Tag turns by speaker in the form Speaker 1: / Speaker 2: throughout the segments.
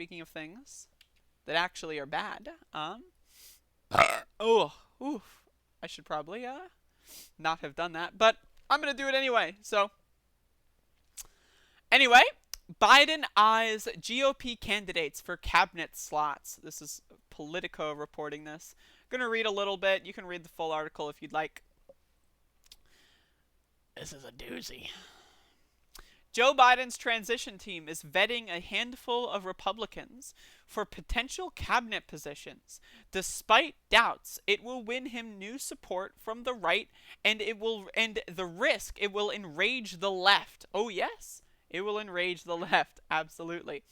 Speaker 1: speaking of things that actually are bad, oof, I should probably not have done that, but I'm gonna do it anyway. So anyway, Biden eyes GOP candidates for cabinet slots. This is Politico reporting this. I'm gonna read a little bit. You can read the full article if you'd like. This is a doozy. Joe Biden's transition team is vetting a handful of Republicans for potential cabinet positions, despite doubts it will win him new support from the right and the risk it will enrage the left. Oh yes, it will enrage the left, absolutely.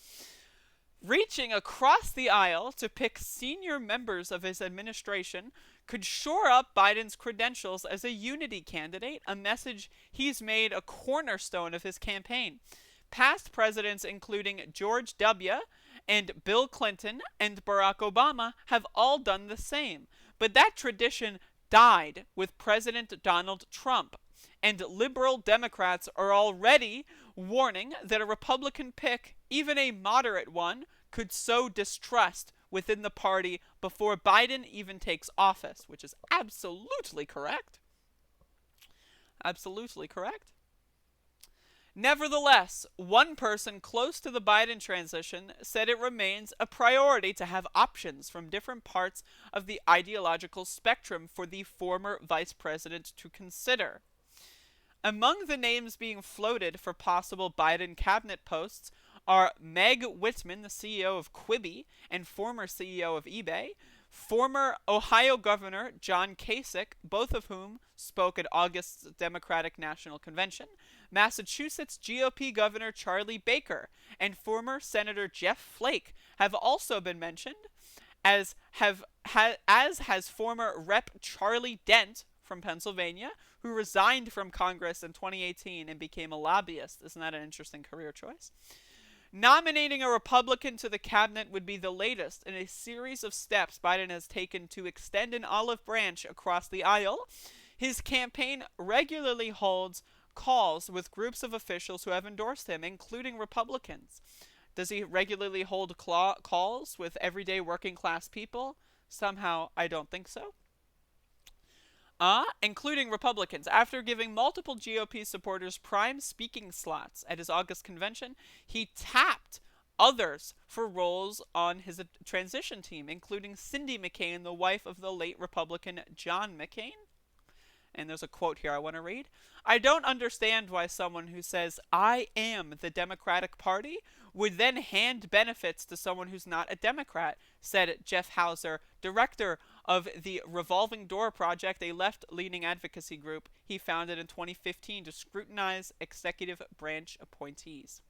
Speaker 1: Reaching across the aisle to pick senior members of his administration could shore up Biden's credentials as a unity candidate, a message he's made a cornerstone of his campaign. Past presidents, including George W. and Bill Clinton and Barack Obama, have all done the same. But that tradition died with President Donald Trump, and liberal Democrats are already warning that a Republican pick, even a moderate one, could sow distrust within the party before Biden even takes office, which is absolutely correct. Absolutely correct. Nevertheless, one person close to the Biden transition said it remains a priority to have options from different parts of the ideological spectrum for the former vice president to consider. Among the names being floated for possible Biden cabinet posts are Meg Whitman, the CEO of Quibi and former CEO of eBay, former Ohio Governor John Kasich, both of whom spoke at August's Democratic National Convention, Massachusetts GOP Governor Charlie Baker, and former Senator Jeff Flake have also been mentioned, as has former Rep. Charlie Dent from Pennsylvania, who resigned from Congress in 2018 and became a lobbyist. Isn't that an interesting career choice? Nominating a Republican to the cabinet would be the latest in a series of steps Biden has taken to extend an olive branch across the aisle. His campaign regularly holds calls with groups of officials who have endorsed him, including Republicans. Does he regularly hold calls with everyday working class people? Somehow, I don't think so. Including Republicans. After giving multiple GOP supporters prime speaking slots at his August convention, he tapped others for roles on his transition team, including Cindy McCain, the wife of the late Republican John McCain. And there's a quote here I want to read. I don't understand why someone who says, I am the Democratic Party, would then hand benefits to someone who's not a Democrat, said Jeff Hauser, director of the Revolving Door Project, a left-leaning advocacy group he founded in 2015 to scrutinize executive branch appointees.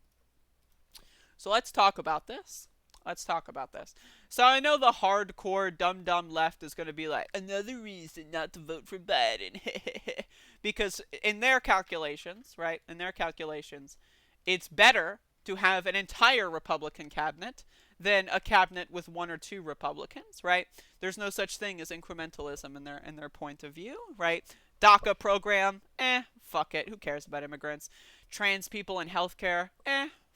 Speaker 1: So let's talk about this. So I know the hardcore dumb left is going to be like, another reason not to vote for Biden. Because in their calculations, right, it's better to have an entire Republican cabinet than a cabinet with one or two Republicans, right? There's no such thing as incrementalism in their point of view, right? DACA program, fuck it, who cares about immigrants? Trans people in healthcare,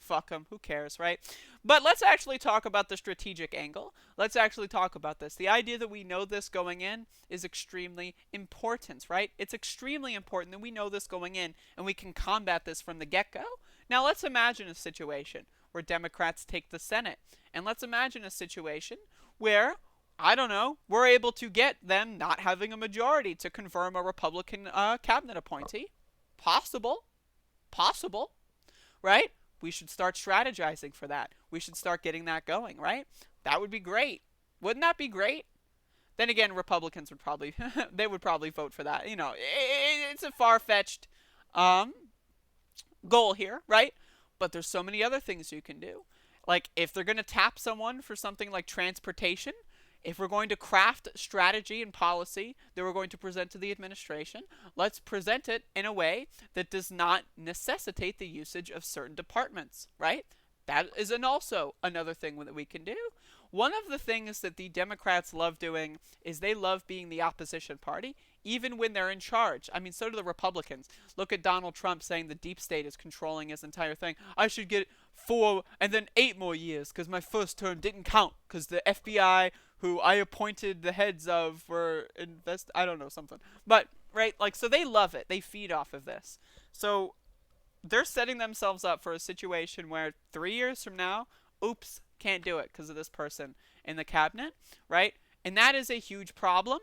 Speaker 1: fuck them, who cares, right? But let's actually talk about the strategic angle. Let's actually talk about this. The idea that we know this going in is extremely important, right? It's extremely important that we know this going in and we can combat this from the get-go. Now let's imagine a situation where Democrats take the Senate. And let's imagine a situation where, I don't know, we're able to get them not having a majority to confirm a Republican cabinet appointee. Possible, right? We should start strategizing for that. We should start getting that going, right? That would be great. Wouldn't that be great? Then again, Republicans would probably they would probably vote for that. You know, it's a far-fetched goal here, right? But there's so many other things you can do. Like if they're going to tap someone for something like transportation, if we're going to craft strategy and policy that we're going to present to the administration, let's present it in a way that does not necessitate the usage of certain departments, right? That is also another thing that we can do. One of the things that the Democrats love doing is they love being the opposition party, even when they're in charge. I mean, so do the Republicans. Look at Donald Trump saying the deep state is controlling his entire thing. I should get 4 and then 8 more years because my first term didn't count because the FBI, who I appointed the heads of, were I don't know, something. But, right, like, so they love it. They feed off of this. So they're setting themselves up for a situation where 3 years from now, oops, can't do it because of this person in the cabinet, right? And that is a huge problem.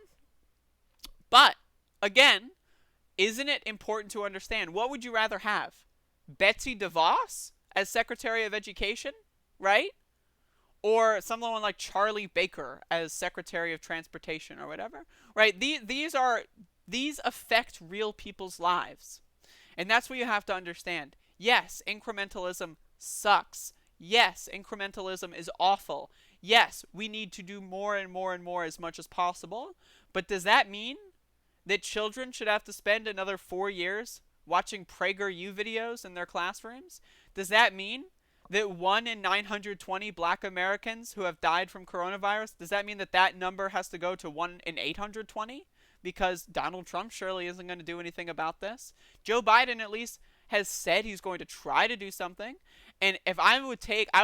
Speaker 1: But, again, isn't it important to understand, what would you rather have? Betsy DeVos as Secretary of Education, right? Or someone like Charlie Baker as Secretary of Transportation or whatever, right? These affect real people's lives. And that's what you have to understand. Yes, incrementalism sucks. Yes, incrementalism is awful. Yes, we need to do more and more and more as much as possible. But does that mean that children should have to spend another 4 years watching PragerU videos in their classrooms? Does that mean that 1 in 920 black Americans who have died from coronavirus, does that mean that that number has to go to 1 in 820? Because Donald Trump surely isn't going to do anything about this. Joe Biden at least has said he's going to try to do something. And if I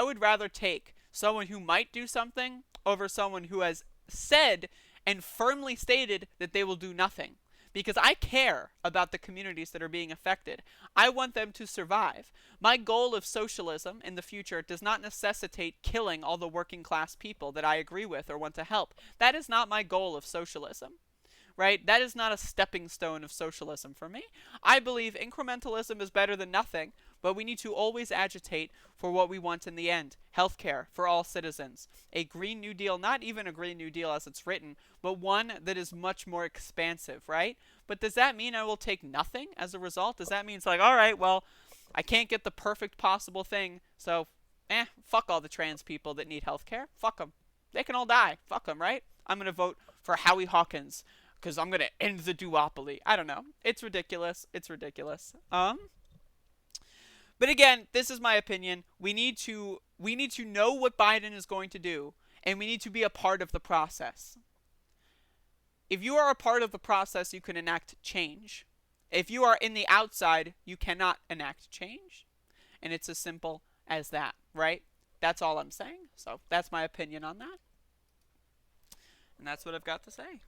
Speaker 1: would rather take someone who might do something over someone who has said and firmly stated that they will do nothing. Because I care about the communities that are being affected. I want them to survive. My goal of socialism in the future does not necessitate killing all the working class people that I agree with or want to help. That is not my goal of socialism. Right? That is not a stepping stone of socialism for me. I believe incrementalism is better than nothing, but we need to always agitate for what we want in the end. Healthcare for all citizens. A Green New Deal, not even a Green New Deal as it's written, but one that is much more expansive, right? But does that mean I will take nothing as a result? Does that mean it's like, all right, well, I can't get the perfect possible thing, so, fuck all the trans people that need healthcare. Fuck them. They can all die. Fuck them, right? I'm going to vote for Howie Hawkins because I'm going to end the duopoly. I don't know. It's ridiculous. It's ridiculous. But again, this is my opinion. We need to know what Biden is going to do, and we need to be a part of the process. If you are a part of the process, you can enact change. If you are in the outside, you cannot enact change. And it's as simple as that, right? That's all I'm saying. So that's my opinion on that. And that's what I've got to say.